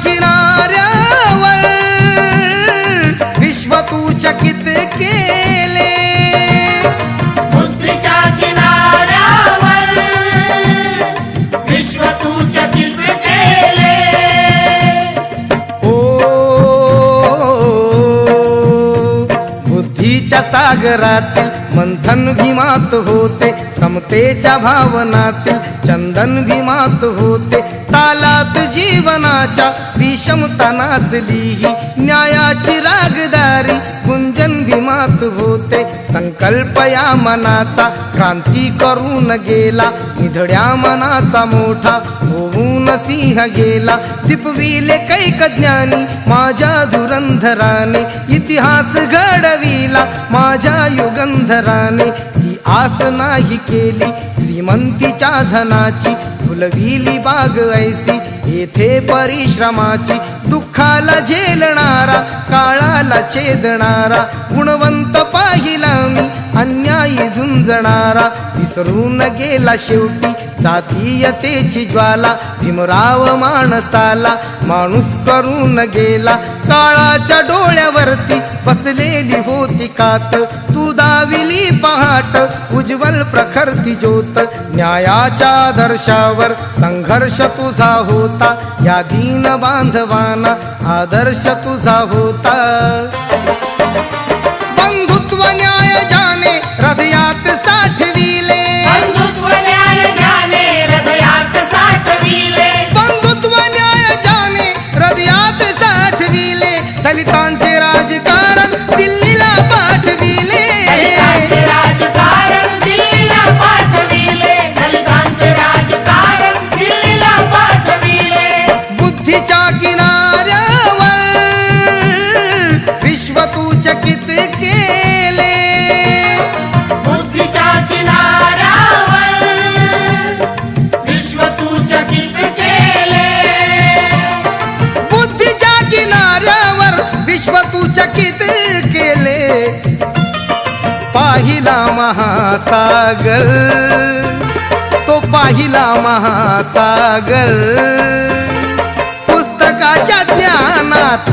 किनाऱ्यावर विश्व तू चकित केले, बुद्धीच्या किनाऱ्यावर विश्व तू चकित केले. ओ बुद्धीच्या सागरातील मंथन भीमात होते, समतेच्या भावनातील चंदन भीमात होते, तालात जीवनाच्या विषमता नाचली ही न्यायाची रागदारी गुंजन भीमात होते. संकल्प या मनाचा क्रांती करून गेला, निधड्या मनाचा मोठा होऊन सिंह गेला. दिपविले कैक ज्ञानी माझ्या धुरंधराने, इतिहास घडविला माझ्या युगंधराने. ती आस नाही केली श्रीमंतीच्या धनाची, फुलविली बाग ऐसी येथे परिश्रमाची. दुःखाला झेलणारा काळाला छेदणारा, गुणवंत पाहिला मी अन्यायी झुंजणारा. विसरून गेला शेवटी जातीयतेची ज्वाला, भीमराव माणसाला माणूस करून गेला. काळाच्या डोळ्यावरती बसलेली होती कात, तू दाविली पहाट उज्ज्वल प्रखरती ज्योत. न्यायाच्या आदर्शावर संघर्ष तुझा होता, या दीन बांधवांना आदर्श तुझा होता. बंधुत्व न्याय जाने हृदयात साठविले, बंधुत्व न्याय जाने हृदयात साठविले, बंधुत्व न्याय जाने हृदयात साठविले. दलितांचे राजकारण दिल्लीला पाठविले, दलितांचे राजकारण दिल्लीला पाठविले, दलितांचे राजकारण दिल्लीला पाठविले. बुद्धीच्या किनाऱ्यावर विश्व तू चकित केले, बुद्धीच्या किनाऱ्यावर विश्व तू चकित केले, बुद्धीच्या किनाऱ्यावर विश्व तू चकित केले. पाहिला महासागर, तो पाहिला महासागर, पुस्तकाच्या ज्ञानात